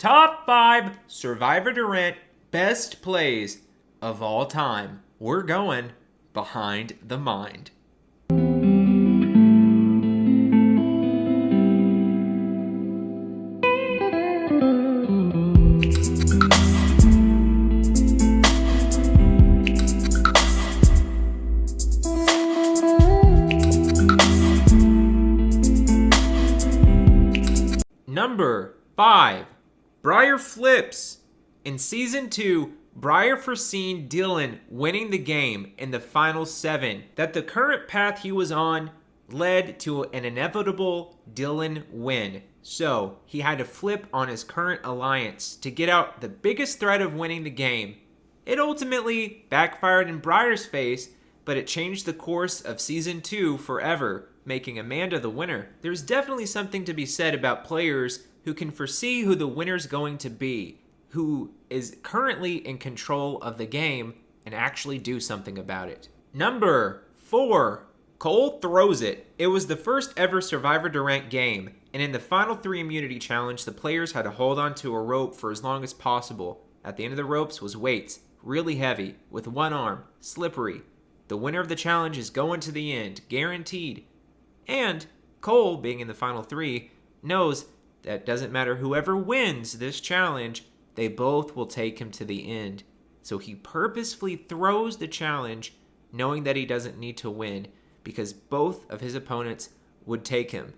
Top 5 Survivor Durant best plays of all time. We're going behind the mind. Number 5. Briar flips. In Season 2, Briar foreseen Dylan winning the game in the final 7, that the current path he was on led to an inevitable Dylan win. So, he had to flip on his current alliance to get out the biggest threat of winning the game. It ultimately backfired in Briar's face, but it changed the course of Season 2 forever, making Amanda the winner. There's definitely something to be said about players who can foresee who the winner's going to be, who is currently in control of the game, and actually do something about it. Number 4. Cole throws it. It was the first ever Survivor Durant game, and in the final 3 immunity challenge, the players had to hold on to a rope for as long as possible. At the end of the ropes was weights, really heavy, with one arm, slippery. The winner of the challenge is going to the end, guaranteed. And Cole, being in the final 3, knows that doesn't matter whoever wins this challenge, they both will take him to the end. So he purposefully throws the challenge, knowing that he doesn't need to win, because both of his opponents would take him.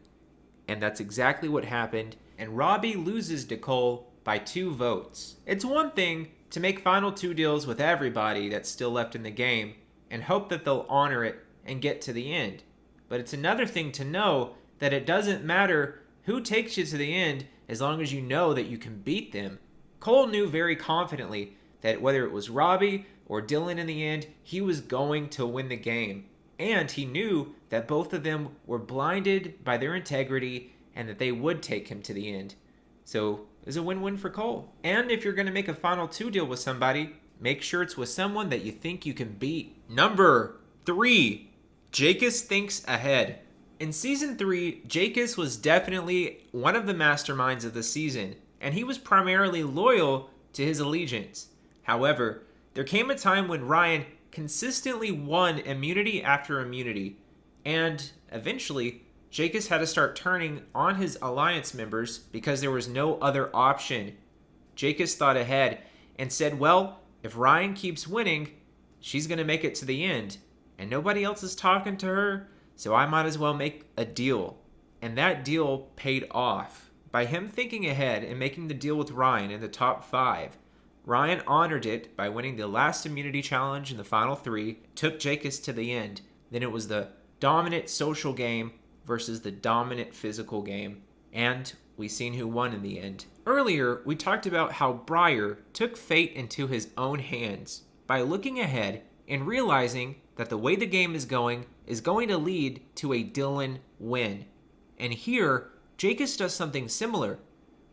And that's exactly what happened, and Robbie loses to Cole by 2 votes. It's one thing to make final 2 deals with everybody that's still left in the game, and hope that they'll honor it and get to the end. But it's another thing to know that it doesn't matter who takes you to the end as long as you know that you can beat them. Cole knew very confidently that whether it was Robbie or Dylan in the end, he was going to win the game. And he knew that both of them were blinded by their integrity and that they would take him to the end. So it was a win-win for Cole. And if you're going to make a final 2 deal with somebody, make sure it's with someone that you think you can beat. Number 3. Jacus thinks ahead. In Season 3, Jacus was definitely one of the masterminds of the season, and he was primarily loyal to his allegiance. However, there came a time when Ryan consistently won immunity after immunity, and eventually, Jacus had to start turning on his alliance members because there was no other option. Jacus thought ahead and said, well, if Ryan keeps winning, she's going to make it to the end, and nobody else is talking to her, so I might as well make a deal. And that deal paid off. By him thinking ahead and making the deal with Ryan in the top 5, Ryan honored it by winning the last immunity challenge in the final 3, took Jacus to the end. Then it was the dominant social game versus the dominant physical game. And we seen who won in the end. Earlier, we talked about how Briar took fate into his own hands by looking ahead and realizing that the way the game is going to lead to a Dylan win. And here, Jacus does something similar,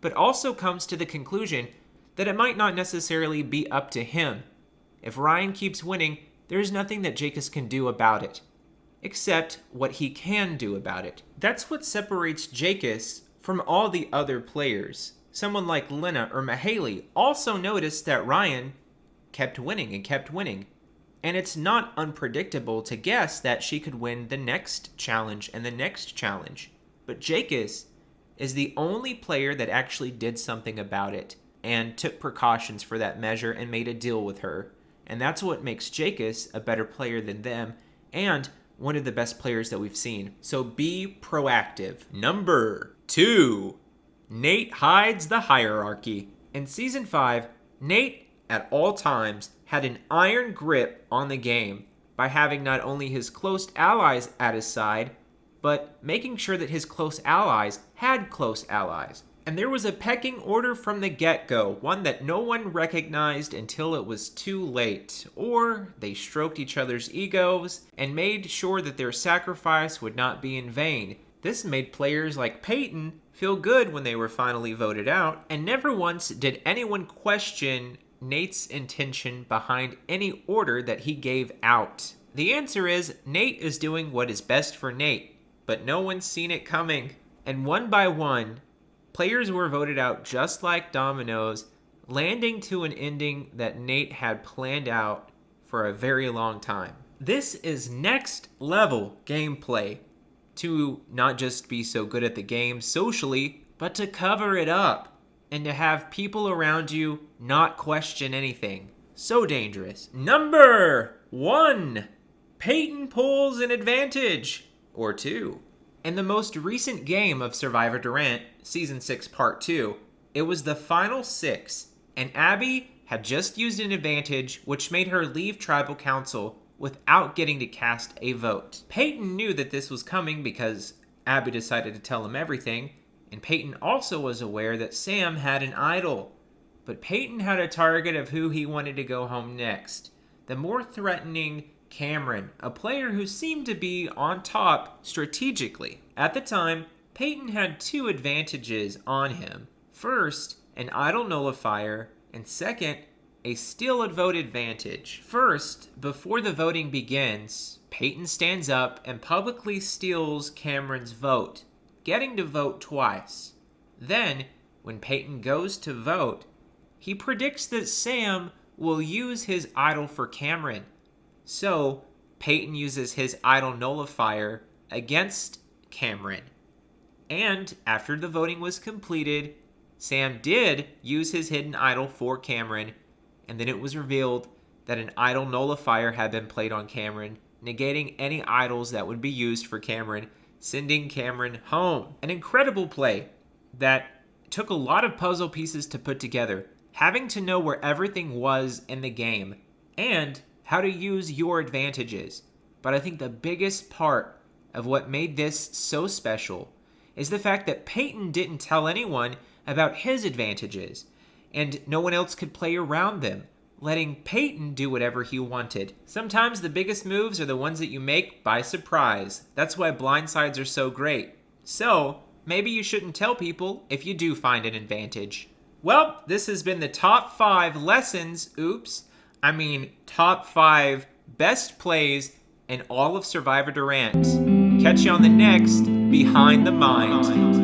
but also comes to the conclusion that it might not necessarily be up to him. If Ryan keeps winning, there's nothing that Jacus can do about it, except what he can do about it. That's what separates Jacus from all the other players. Someone like Lena or Mahaley also noticed that Ryan kept winning and kept winning. And it's not unpredictable to guess that she could win the next challenge and the next challenge. But Jacus is the only player that actually did something about it and took precautions for that measure and made a deal with her. And that's what makes Jacus a better player than them and one of the best players that we've seen. So be proactive. Number 2. Nate hides the hierarchy. In Season 5, Nate at all times had an iron grip on the game by having not only his close allies at his side, but making sure that his close allies had close allies. And there was a pecking order from the get-go, one that no one recognized until it was too late, or they stroked each other's egos and made sure that their sacrifice would not be in vain. This made players like Peyton feel good when they were finally voted out, and never once did anyone question Nate's intention behind any order that he gave out. The answer is Nate is doing what is best for Nate, but no one's seen it coming. And one by one, Players were voted out just like dominoes, landing to an ending that Nate had planned out for a very long time. This is next level gameplay to not just be so good at the game socially, but to cover it up and to have people around you not question anything. So dangerous. Number 1. Peyton pulls an advantage. Or 2. In the most recent game of Survivor Durant, Season 6 Part 2, it was the final 6, and Abby had just used an advantage which made her leave Tribal Council without getting to cast a vote. Peyton knew that this was coming because Abby decided to tell him everything, and Peyton also was aware that Sam had an idol. But Peyton had a target of who he wanted to go home next. The more threatening Cameron, a player who seemed to be on top strategically. At the time, Peyton had 2 advantages on him. First, an idol nullifier, and second, a steal a vote advantage. First, before the voting begins, Peyton stands up and publicly steals Cameron's vote, getting to vote twice. Then, when Peyton goes to vote, he predicts that Sam will use his idol for Cameron. So, Peyton uses his idol nullifier against Cameron. And after the voting was completed, Sam did use his hidden idol for Cameron, and then it was revealed that an idol nullifier had been played on Cameron, negating any idols that would be used for Cameron, sending Cameron home. An incredible play that took a lot of puzzle pieces to put together, having to know where everything was in the game, and how to use your advantages. But I think the biggest part of what made this so special is the fact that Peyton didn't tell anyone about his advantages, and no one else could play around them, letting Peyton do whatever he wanted. Sometimes the biggest moves are the ones that you make by surprise. That's why blindsides are so great. So, maybe you shouldn't tell people if you do find an advantage. Well, this has been the top 5 lessons, top 5 best plays in all of Survivor Durant. Catch you on the next Behind the Mind.